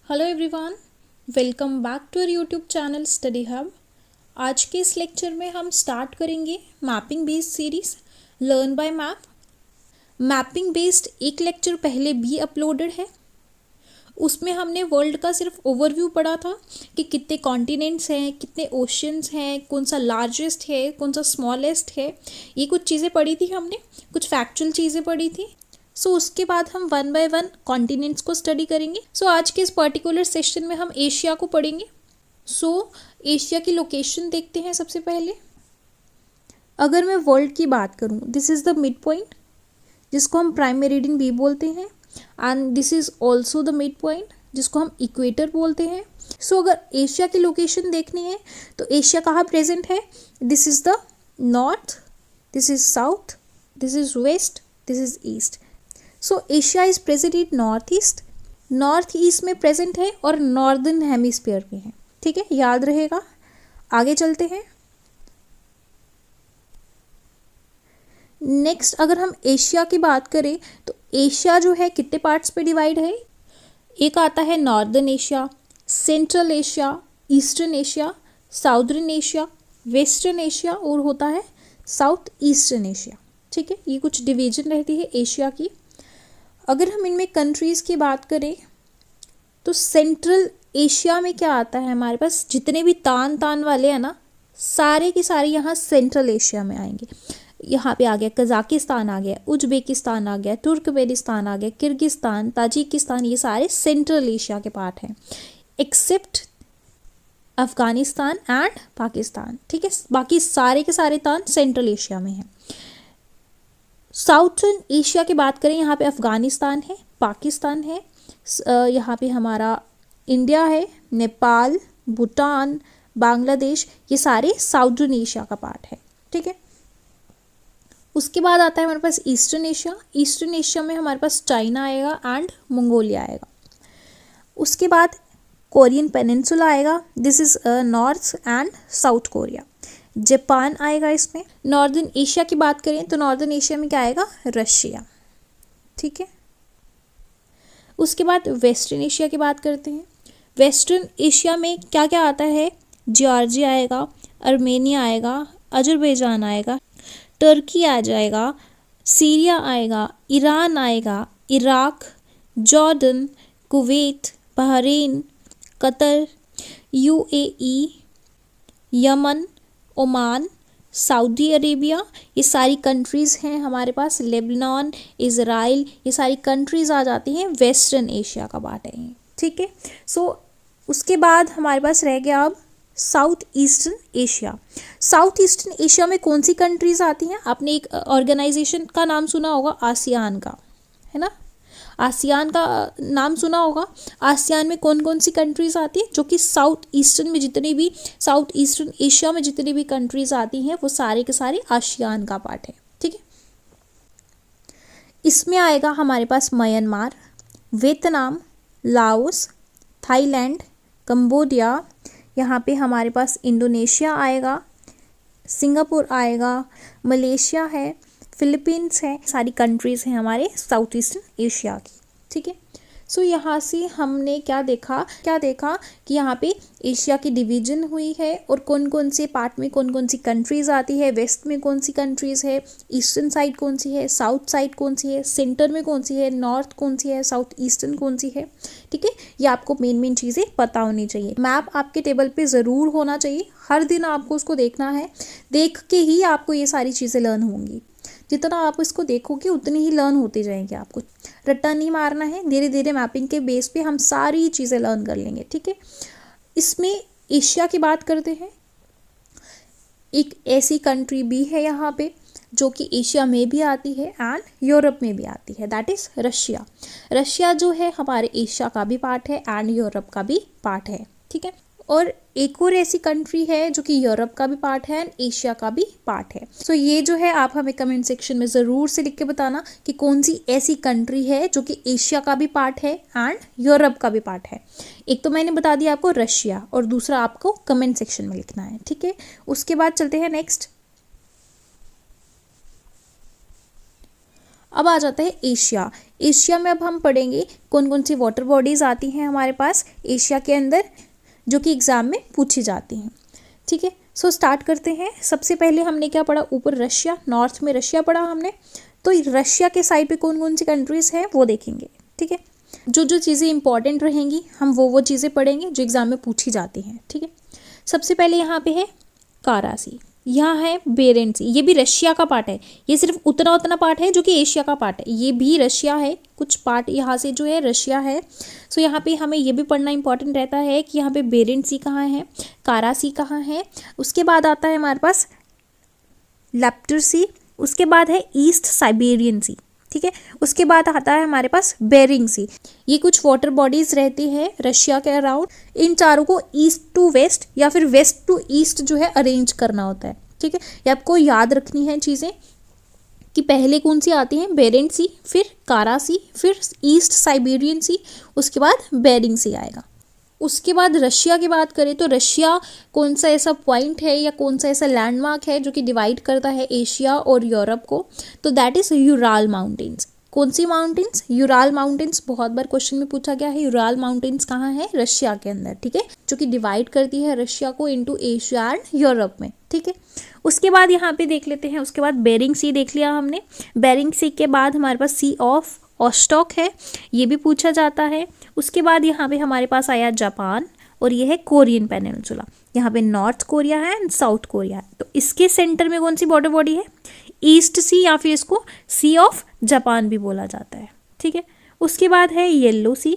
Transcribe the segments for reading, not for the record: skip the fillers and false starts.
Hello everyone, welcome back to our YouTube channel study hub. आज के इस lecture में हम स्टार्ट करेंगे mapping based series learn by map. Mapping based एक लेक्चर पहले भी अपलोडेड है। उसमें हमने वर्ल्ड का सिर्फ ओवरव्यू पढ़ा था कि कितने कॉन्टिनेंट्स हैं, कितने ओशंस हैं, कौन सा लार्जेस्ट है, कौन सा स्मॉलेस्ट है। ये कुछ चीज़ें पढ़ी थी हमने, कुछ फैक्चुअल चीज़ें पढ़ी थी। उसके बाद हम वन बाय वन कॉन्टिनेंट्स को स्टडी करेंगे। आज के इस पर्टिकुलर सेशन में हम एशिया को पढ़ेंगे। एशिया की लोकेशन देखते हैं। सबसे पहले अगर मैं वर्ल्ड की बात करूं, this is the mid point जिसको हम प्राइम मेरिडियन भी बोलते हैं, and this is also the mid point जिसको हम इक्वेटर बोलते हैं। अगर एशिया की लोकेशन देखनी है तो एशिया कहाँ प्रेजेंट है? This is the north, this is south, this is west, this is east. Asia is present in north east में प्रेजेंट है और नॉर्दर्न हेमिस्फीयर में है। ठीक है, याद रहेगा। आगे चलते हैं। नेक्स्ट अगर हम एशिया की बात करें तो एशिया जो है कितने पार्ट्स पे डिवाइड है? एक आता है northern Asia, central Asia, eastern Asia, southern Asia, western Asia और होता है साउथ ईस्टर्न एशिया। ठीक है, ये कुछ डिवीजन रहती है एशिया की। अगर हम इनमें कंट्रीज़ की बात करें तो सेंट्रल एशिया में क्या आता है? हमारे पास जितने भी तान वाले हैं ना, सारे के सारे यहाँ सेंट्रल एशिया में आएंगे। यहाँ पे आ गया कजाकिस्तान, आ गया उज्बेकिस्तान, आ गया तुर्कमेनिस्तान, आ गया किर्गिस्तान, ताजिकिस्तान, ये सारे सेंट्रल एशिया के पार्ट हैं एक्सेप्ट अफगानिस्तान एंड पाकिस्तान। ठीक है, बाकी सारे के सारे तान सेंट्रल एशिया में हैं। साउथर्न एशिया की बात करें, यहाँ पे अफ़गानिस्तान है, पाकिस्तान है, यहाँ पे हमारा इंडिया है, नेपाल, भूटान, बांग्लादेश, ये सारे साउथर्न एशिया का पार्ट है। ठीक है, उसके बाद आता है हमारे पास ईस्टर्न एशिया। ईस्टर्न एशिया में हमारे पास चाइना आएगा एंड मंगोलिया आएगा। उसके बाद कोरियन पेनिनसुला आएगा, this is north and south Korea. Japan आएगा इसमें। नॉर्दर्न एशिया की बात करें तो नॉर्दर्न एशिया में क्या आएगा? रशिया। ठीक है, उसके बाद वेस्टर्न एशिया की बात करते हैं। वेस्टर्न एशिया में क्या क्या आता है? जॉर्जिया आएगा, आर्मेनिया आएगा, अजरबैजान आएगा, टर्की आ जाएगा, सीरिया आएगा, ईरान आएगा, Iraq, Jordan, Kuwait, Bahrain, Qatar, UAE, Yemen, Oman, Saudi Arabia, ये सारी कंट्रीज़ हैं हमारे पास। लेबनान, इज़राइल, ये सारी कंट्रीज़ आ जाती हैं, वेस्टर्न एशिया का पार्ट है ये। ठीक है, उसके बाद हमारे पास रह गया अब south eastern Asia. South eastern Asia में कौन सी कंट्रीज़ आती हैं? आपने एक ऑर्गेनाइजेशन का नाम सुना होगा, आसियान का, है ना? आसियान का नाम सुना होगा। आसियान में कौन कौन सी कंट्रीज़ आती हैं? जो कि साउथ ईस्टर्न एशिया में जितनी भी कंट्रीज़ आती हैं वो सारे के सारे आसियान का पार्ट है। ठीक है, इसमें आएगा हमारे पास Myanmar, Vietnam, Laos, Thailand, Cambodia, यहाँ पे हमारे पास इंडोनेशिया आएगा, सिंगापुर आएगा, मलेशिया है, फिलीपींस है, सारी कंट्रीज़ हैं हमारे साउथ ईस्टर्न एशिया की। ठीक है, यहाँ से हमने क्या देखा कि यहाँ पे एशिया की डिवीजन हुई है और कौन कौन से पार्ट में कौन कौन सी कंट्रीज़ आती है, वेस्ट में कौन सी कंट्रीज़ है, ईस्टर्न साइड कौन सी है, साउथ साइड कौन सी है, सेंटर में कौन सी है, नॉर्थ कौन सी है, साउथ ईस्टर्न कौन सी है। ठीक है, ये आपको मेन चीज़ें पता होनी चाहिए। मैप आपके टेबल पे ज़रूर होना चाहिए, हर दिन आपको उसको देखना है, देख के ही आपको ये सारी चीज़ें लर्न होंगी। जितना आप इसको देखोगे उतनी ही लर्न होती जाएंगे। आपको रट्टा नहीं मारना है, धीरे धीरे मैपिंग के बेस पे हम सारी चीज़ें लर्न कर लेंगे। ठीक है, इसमें एशिया की बात करते हैं। एक ऐसी कंट्री भी है यहाँ पे जो कि एशिया में भी आती है एंड यूरोप में भी आती है, दैट इज़ रशिया। रशिया जो है हमारे एशिया का भी पार्ट है एंड यूरोप का भी पार्ट है। ठीक है, और एक और ऐसी कंट्री है जो कि यूरोप का भी पार्ट है एंड एशिया का भी पार्ट है। ये जो है आप हमें कमेंट सेक्शन में ज़रूर से लिख के बताना कि कौन सी ऐसी कंट्री है जो कि एशिया का भी पार्ट है एंड यूरोप का भी पार्ट है। एक तो मैंने बता दिया आपको रशिया, और दूसरा आपको कमेंट सेक्शन में लिखना है। ठीक है, उसके बाद चलते हैं नेक्स्ट। अब आ जाता है एशिया। एशिया में अब हम पढ़ेंगे कौन कौन सी वाटर बॉडीज़ आती हैं हमारे पास एशिया के अंदर, जो कि एग्ज़ाम में पूछी जाती हैं। ठीक है, सो स्टार्ट करते हैं। सबसे पहले हमने क्या पढ़ा, ऊपर रशिया, नॉर्थ में रशिया पढ़ा हमने। तो रशिया के साइड पे कौन कौन सी कंट्रीज़ हैं वो देखेंगे। ठीक है, जो जो चीज़ें इंपॉर्टेंट रहेंगी हम वो चीज़ें पढ़ेंगे जो एग्ज़ाम में पूछी जाती हैं। ठीक है, सबसे पहले यहाँ पे है कारा सी, यहाँ है बेरेंट सी, ये भी रशिया का पार्ट है। ये सिर्फ उतना पार्ट है जो कि एशिया का पार्ट है, ये भी रशिया है, कुछ पार्ट यहाँ से जो है रशिया है। सो यहाँ पे हमें ये भी पढ़ना इंपॉर्टेंट रहता है कि यहाँ पे बेरेंट सी कहाँ है, कारा सी कहाँ है। उसके बाद आता है हमारे पास लैप्टर सी, उसके बाद है ईस्ट साइबेरियन सी। ठीक है, उसके बाद आता है हमारे पास बेरिंग सी। ये कुछ वाटर बॉडीज रहती है रशिया के अराउंड। इन चारों को ईस्ट टू वेस्ट या फिर वेस्ट टू ईस्ट जो है अरेंज करना होता है। ठीक है, ये आपको याद रखनी है चीज़ें कि पहले कौन सी आती हैं, बेरेंट सी, फिर कारा सी, फिर ईस्ट साइबेरियन सी, उसके बाद बेरिंग सी आएगा। उसके बाद रशिया की बात करें तो रशिया कौन सा ऐसा पॉइंट है या कौन सा ऐसा लैंडमार्क है जो कि डिवाइड करता है एशिया और यूरोप को, तो दैट इज़ यूराल माउंटेन्स। कौन सी माउंटेन्स, यूराल माउंटेन्स। बहुत बार क्वेश्चन में पूछा गया है यूराल माउंटेन्स कहाँ है, रशिया के अंदर। ठीक है, जो कि डिवाइड करती है रशिया को इनटू एशिया एंड यूरोप में। ठीक है, उसके बाद यहाँ पे देख लेते हैं, उसके बाद बेरिंग सी देख लिया हमने। बेरिंग सी के बाद हमारे पास सी ऑफ ऑस्टॉक है, ये भी पूछा जाता है। उसके बाद यहाँ पे हमारे पास आया जापान और ये है कोरियन पेनिनसुला। यहाँ पे नॉर्थ कोरिया है एंड साउथ कोरिया है। तो इसके सेंटर में कौन सी वाटर बॉडी है, ईस्ट सी, या फिर इसको सी ऑफ जापान भी बोला जाता है। ठीक है, उसके बाद है येलो सी।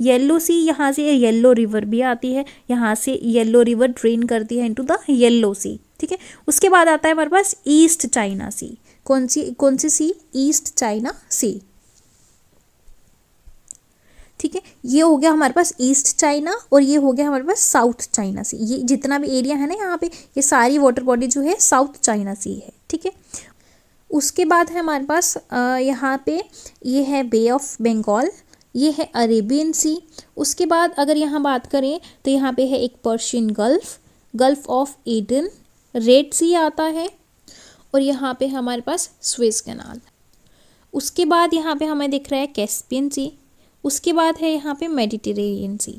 येलो सी, यहाँ से येलो रिवर भी आती है, यहाँ से येलो रिवर ड्रेन करती है इनटू द येलो सी। ठीक है, उसके बाद आता है हमारे पास ईस्ट चाइना सी। कौन सी सी, ईस्ट चाइना सी। ठीक है, ये हो गया हमारे पास ईस्ट चाइना और ये हो गया हमारे पास साउथ चाइना सी। ये जितना भी एरिया है ना यहाँ पे, ये सारी वाटर बॉडी जो है साउथ चाइना सी है। ठीक है, उसके बाद है हमारे पास यहाँ पे ये है बे ऑफ बंगाल, ये है अरेबियन सी। उसके बाद अगर यहाँ बात करें तो यहाँ पे है एक Persian gulf, gulf of Aden, red sea आता है, और यहाँ पे हमारे पास स्वेज कैनाल। उसके बाद यहाँ पे हमें दिख रहा है कैस्पियन सी। उसके बाद है यहाँ पे मेडिटेरेनियन सी।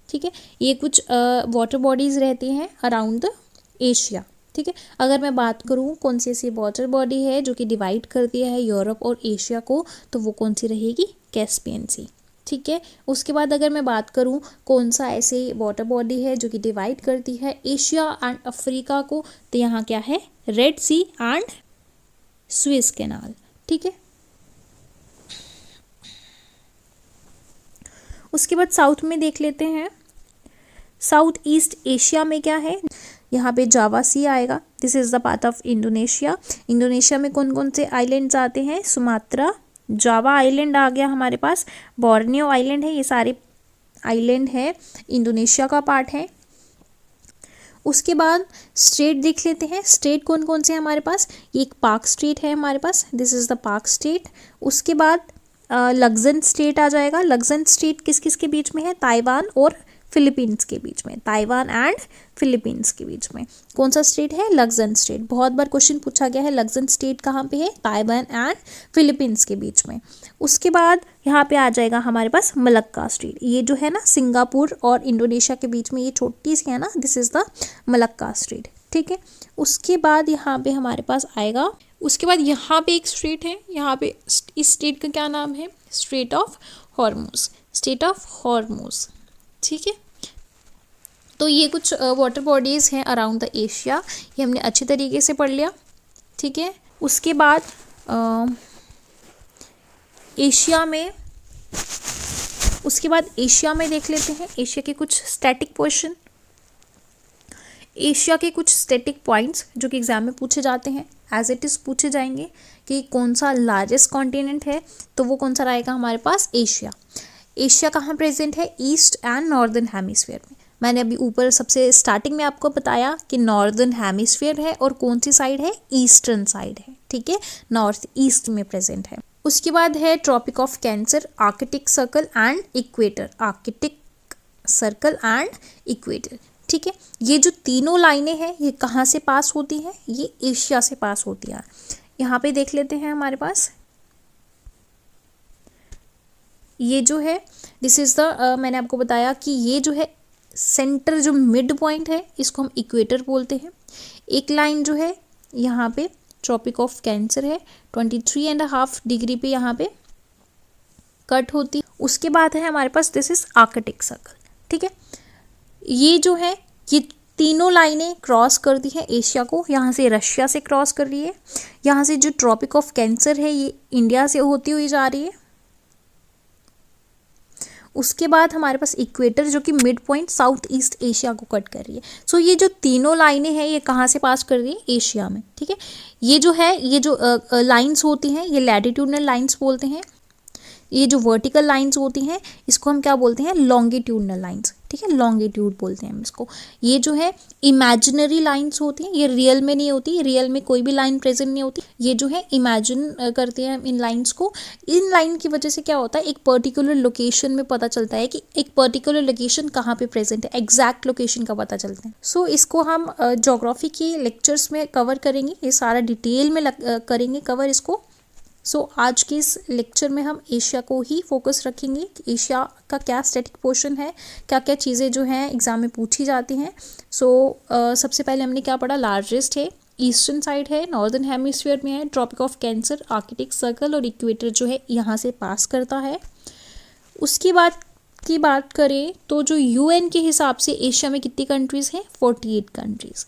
ठीक है, ये कुछ वाटर बॉडीज़ रहती हैं अराउंड द एशिया। ठीक है, अगर मैं बात करूँ कौन सी ऐसी वाटर बॉडी है जो कि डिवाइड करती है यूरोप और एशिया को, तो वो कौन सी रहेगी, कैस्पियन सी। ठीक है, उसके बाद अगर मैं बात करूँ कौन सा ऐसे वाटर बॉडी है जो कि डिवाइड करती है एशिया एंड अफ्रीका को, तो यहाँ क्या है, Red Sea and Suez Canal. ठीक है, उसके बाद साउथ में देख लेते हैं। साउथ ईस्ट एशिया में क्या है, यहाँ पे जावा सी आएगा। This is the part of Indonesia. Indonesia में कौन कौन से आइलैंड्स आते हैं, सुमात्रा, जावा आइलैंड आ गया हमारे पास, बोर्नियो आइलैंड है, ये सारे आइलैंड है इंडोनेशिया का पार्ट है। उसके बाद स्टेट देख लेते हैं। स्टेट कौन कौन से हैं हमारे पास, ये एक पाक स्टेट है हमारे पास, दिस इज़ द पाक स्टेट। उसके बाद लग्जन स्टेट आ जाएगा। लग्जन स्टेट किस किस के बीच में है, ताइवान और फिलीपींस के बीच में, ताइवान एंड फिलीपींस के बीच में कौन सा स्टेट है, लग्जन स्टेट। बहुत बार क्वेश्चन पूछा गया है लग्जन स्टेट कहाँ पे है, ताइवान एंड फिलीपींस के बीच में। उसके बाद यहाँ पे आ जाएगा हमारे पास मलक्का स्टेट, ये जो है ना सिंगापुर और इंडोनेशिया के बीच में, ये छोटी सी है ना, this is the Malacca state. ठीक है, उसके बाद यहाँ पे हमारे पास आएगा, उसके बाद यहाँ पे एक स्टेट है, यहाँ पे इस स्टेट का क्या नाम है, straight of Hormuz, state of Hormuz. ठीक है, तो ये कुछ वाटर बॉडीज़ हैं अराउंड द एशिया, ये हमने अच्छी तरीके से पढ़ लिया। ठीक है, उसके बाद एशिया में देख लेते हैं एशिया के कुछ स्टैटिक क्वेश्चन, एशिया के कुछ स्टैटिक पॉइंट्स जो कि एग्जाम में पूछे जाते हैं, एज इट इज़ पूछे जाएंगे कि कौन सा लार्जेस्ट कॉन्टिनेंट है, तो वो कौन सा रहेगा हमारे पास, एशिया। एशिया कहाँ प्रेजेंट है, ईस्ट एंड नॉर्दर्न हेमिस्फीयर में। मैंने अभी ऊपर सबसे स्टार्टिंग में आपको बताया कि नॉर्दर्न हेमिस्फीयर है और कौन सी साइड है, ईस्टर्न साइड है। ठीक है, नॉर्थ ईस्ट में प्रेजेंट है। उसके बाद है Tropic of Cancer, Arctic Circle and equator, Arctic Circle and equator. ठीक है, ये जो तीनों लाइनें हैं ये कहाँ से पास होती हैं, ये एशिया से पास होती हैं। यहाँ पे देख लेते हैं हमारे पास ये जो है दिस इज़ द मैंने आपको बताया कि ये जो है सेंटर जो मिड पॉइंट है इसको हम इक्वेटर बोलते हैं। एक लाइन जो है यहाँ पे ट्रॉपिक ऑफ कैंसर है 23.5 डिग्री पे यहाँ पे कट होती है। उसके बाद है हमारे पास दिस इज आर्कटिक सर्कल, ठीक है। ये जो है ये तीनों लाइनें क्रॉस करती है एशिया को, यहाँ से रशिया से क्रॉस कर रही है, यहाँ से जो ट्रॉपिक ऑफ कैंसर है ये इंडिया से होती हुई जा रही है। उसके बाद हमारे पास इक्वेटर जो कि mid point south east Asia को कट कर रही है। सो ये जो तीनों लाइनें हैं ये कहाँ से पास कर रही है, एशिया में, ठीक है। ये जो है ये जो लाइंस होती हैं ये लैटिट्यूडनल लाइंस बोलते हैं। ये जो वर्टिकल लाइंस होती हैं इसको हम क्या बोलते हैं, लॉन्गिट्यूडनल लाइंस, ठीक है, लॉन्गिट्यूड बोलते हैं हम इसको। ये जो है इमेजिनरी लाइंस होती हैं, ये रियल में नहीं होती, रियल में कोई भी लाइन प्रेजेंट नहीं होती। ये जो है इमेजिन करते हैं हम इन लाइंस को। इन लाइन की वजह से क्या होता है, एक पर्टिकुलर लोकेशन में पता चलता है कि एक पर्टिकुलर लोकेशन कहाँ पे प्रेजेंट है, एग्जैक्ट लोकेशन का पता चलता है। सो इसको हम ज्योग्राफी के लेक्चर्स में कवर करेंगे, ये सारा डिटेल में करेंगे कवर इसको। सो आज के इस लेक्चर में हम एशिया को ही फोकस रखेंगे कि एशिया का क्या स्टैटिक पोर्शन है, क्या क्या चीज़ें जो हैं एग्जाम में पूछी जाती हैं। सबसे पहले हमने क्या पढ़ा, लार्जेस्ट है, ईस्टर्न साइड है, नॉर्दर्न हेमिस्फीयर में है, Tropic of Cancer, Arctic Circle और इक्वेटर जो है यहाँ से पास करता है। उसकी बात करें तो जो UN के हिसाब से एशिया में कितनी कंट्रीज़ हैं, 48 कंट्रीज़।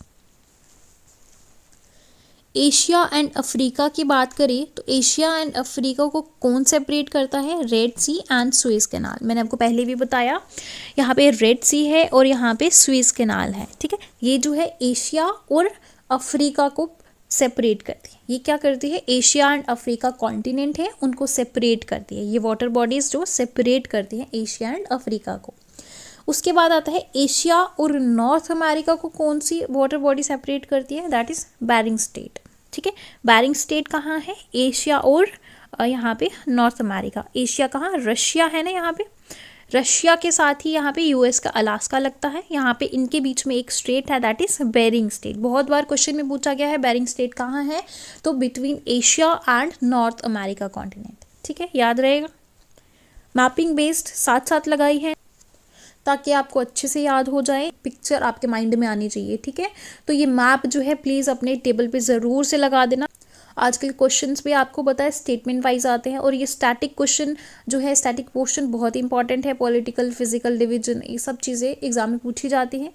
एशिया एंड अफ्रीका की बात करें तो एशिया एंड अफ्रीका को कौन सेपरेट करता है, Red Sea and Suez Canal. मैंने आपको पहले भी बताया यहाँ पे रेड सी है और यहाँ पे सुएज कैनाल है, ठीक है। ये जो है एशिया और अफ्रीका को सेपरेट करती है। ये क्या करती है, एशिया एंड अफ्रीका कॉन्टिनेंट है उनको सेपरेट करती है। ये वाटर बॉडीज जो सेपरेट करती हैं एशिया एंड अफ्रीका को। उसके बाद आता है एशिया और नॉर्थ अमेरिका को कौन सी वाटर बॉडी सेपरेट करती है, दैट इज बेरिंग स्टेट, ठीक है। बेरिंग स्टेट कहाँ है, एशिया और यहाँ पे नॉर्थ अमेरिका। एशिया कहाँ, रशिया है ना, यहाँ पे रशिया के साथ ही यहाँ पे US का अलास्का लगता है। यहाँ पे इनके बीच में एक स्टेट है दैट इज बेरिंग स्टेट। बहुत बार क्वेश्चन में पूछा गया है बेरिंग स्टेट कहाँ है, तो between Asia and north America continent, ठीक है, याद रहेगा। मैपिंग बेस्ड साथ साथ लगाई है ताकि आपको अच्छे से याद हो जाए, पिक्चर आपके माइंड में आनी चाहिए, ठीक है। तो ये मैप जो है प्लीज़ अपने टेबल पे ज़रूर से लगा देना। आजकल क्वेश्चंस भी आपको पता है स्टेटमेंट वाइज आते हैं और ये स्टैटिक क्वेश्चन जो है, स्टैटिक पोर्शन बहुत इंपॉर्टेंट है। पॉलिटिकल, फिजिकल, डिवीजन, ये सब चीज़ें एग्जाम में पूछी जाती हैं।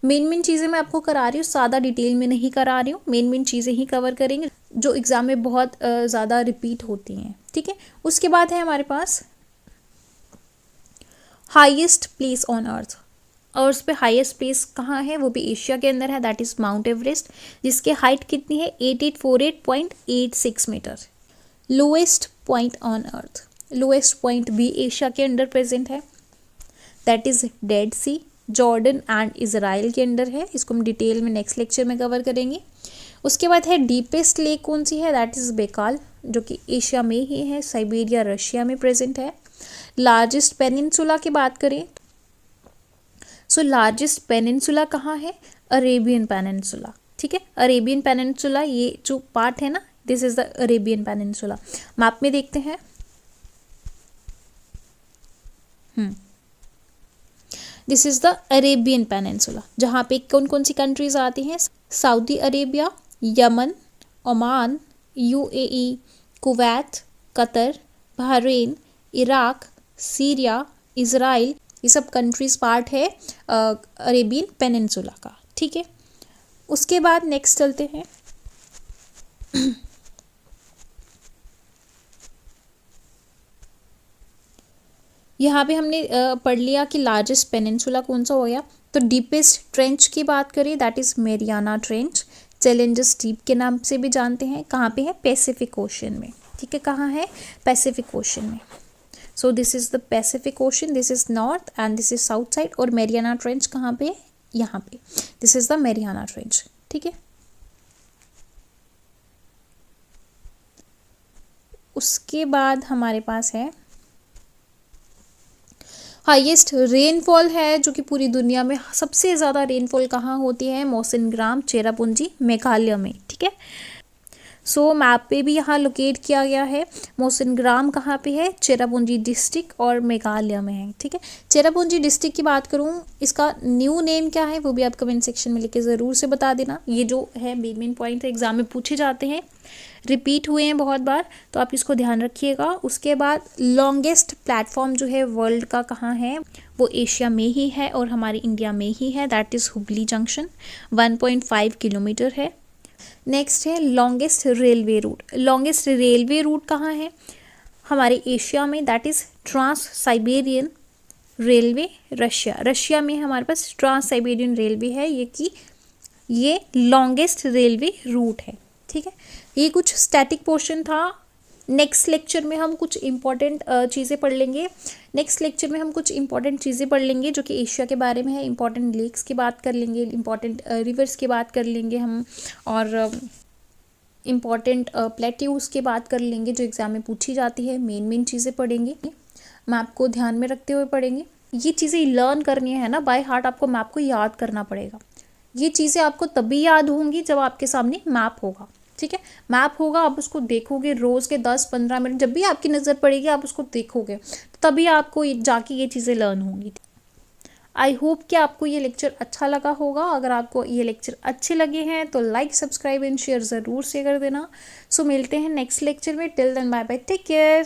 मेन चीज़ें मैं आपको करा रही हूँ, ज़्यादा डिटेल में नहीं करा रही हूँ, मेन चीज़ें ही कवर करेंगे जो एग्जाम में बहुत ज़्यादा रिपीट होती हैं, ठीक है। उसके बाद है हमारे पास हाईएस्ट प्लेस ऑन अर्थ पे हाईएस्ट प्लेस कहाँ है, वो भी एशिया के अंदर है, दैट इज माउंट एवरेस्ट, जिसके हाइट कितनी है 8848.86 metre. Lowest point on earth, lowest point भी एशिया के अंदर प्रेजेंट है, that is Dead Sea, Jordan and Israel के अंदर है। इसको हम डिटेल में नेक्स्ट लेक्चर में कवर करेंगे। उसके बाद है डीपेस्ट लेक कौन सी है, दैट इज बेकाल, जो कि एशिया में ही है, साइबेरिया रशिया में प्रेजेंट है। लार्जेस्ट पेनिनसुला की बात करें सो लार्जेस्ट पेनिनसुला कहाँ है, अरेबियन पेनिनसुला, ठीक है। अरेबियन पेनिनसुला ये जो पार्ट है ना, this is the Arabian peninsula. Map में देखते हैं, this is the Arabian peninsula, जहाँ पे कौन कौन सी कंट्रीज आती हैं, Saudi Arabia, Yemen, Oman, UAE, Kuwait, Qatar, Bahrain, Iraq, Syria, Israel, ये सब कंट्रीज पार्ट है अरेबियन पेनिनसुला का, ठीक है। उसके बाद नेक्स्ट चलते हैं यहाँ पे हमने पढ़ लिया कि लार्जेस्ट पेनिनसुला कौन सा हो गया। तो डीपेस्ट ट्रेंच की बात करें that is Mariana trench, Challengers deep के नाम से भी जानते हैं। कहाँ पे है, पैसिफिक ओशन में, ठीक है। कहाँ है, पैसिफिक ओशन में। So this is the Pacific ocean, this is north and this is south side. और मेरियाना ट्रेंच कहाँ पे है, यहाँ पे, this is the Mariana trench, ठीक है। उसके बाद हमारे पास है हाईएस्ट रेनफॉल है, जो कि पूरी दुनिया में सबसे ज़्यादा रेनफॉल कहाँ होती है, मौसिनग्राम, चेरापूंजी, मेघालय में, ठीक है। सो मैप पे भी यहाँ लोकेट किया गया है। मोसिनग्राम कहाँ पे है? चेरापूंजी डिस्ट्रिक्ट और मेघालय में है। ठीक है, चेरापूंजी डिस्ट्रिक्ट की बात करूँ, इसका न्यू नेम क्या है वो भी आप कमेंट सेक्शन में लिख के ज़रूर से बता देना। ये जो है मेन पॉइंट एग्जाम में पूछे जाते हैं, रिपीट हुए हैं बहुत बार, तो आप इसको ध्यान रखिएगा। उसके बाद लॉन्गेस्ट प्लेटफॉर्म जो है वर्ल्ड का कहाँ है? वो एशिया में ही है और हमारे इंडिया में ही है, that is Hooghly junction, 1.5 kilometre है। नेक्स्ट है longest railway route. Longest railway route कहाँ है? हमारे एशिया में, that is Trans Siberian railway, Russia में हमारे पास ट्रांस साइबेरियन रेलवे है, ये लॉन्गेस्ट रेलवे रूट है। ठीक है, ये कुछ स्टैटिक पोर्शन था। नेक्स्ट लेक्चर में हम कुछ इंपॉर्टेंट चीज़ें पढ़ लेंगे। जो कि एशिया के बारे में है। इंपॉर्टेंट लेक्स की बात कर लेंगे, इंपॉर्टेंट रिवर्स की बात कर लेंगे हम, और इम्पॉर्टेंट प्लेट्यूज की बात कर लेंगे जो एग्जाम में पूछी जाती है। मेन चीज़ें पढ़ेंगे, मैप को ध्यान में रखते हुए पढ़ेंगे। ये चीज़ें लर्न करनी है ना बाय हार्ट, आपको मैप को याद करना पड़ेगा। ये चीज़ें आपको तभी याद होंगी जब आपके सामने मैप होगा। ठीक है, मैप होगा, आप उसको देखोगे रोज़ के 10-15 मिनट, जब भी आपकी नज़र पड़ेगी आप उसको देखोगे, तभी आपको जाके ये चीज़ें लर्न होंगी। आई होप कि आपको ये लेक्चर अच्छा लगा होगा। अगर आपको ये लेक्चर अच्छे लगे हैं तो लाइक, सब्सक्राइब एंड शेयर ज़रूर से कर देना। सो मिलते हैं नेक्स्ट लेक्चर में। Till then bye bye, take care.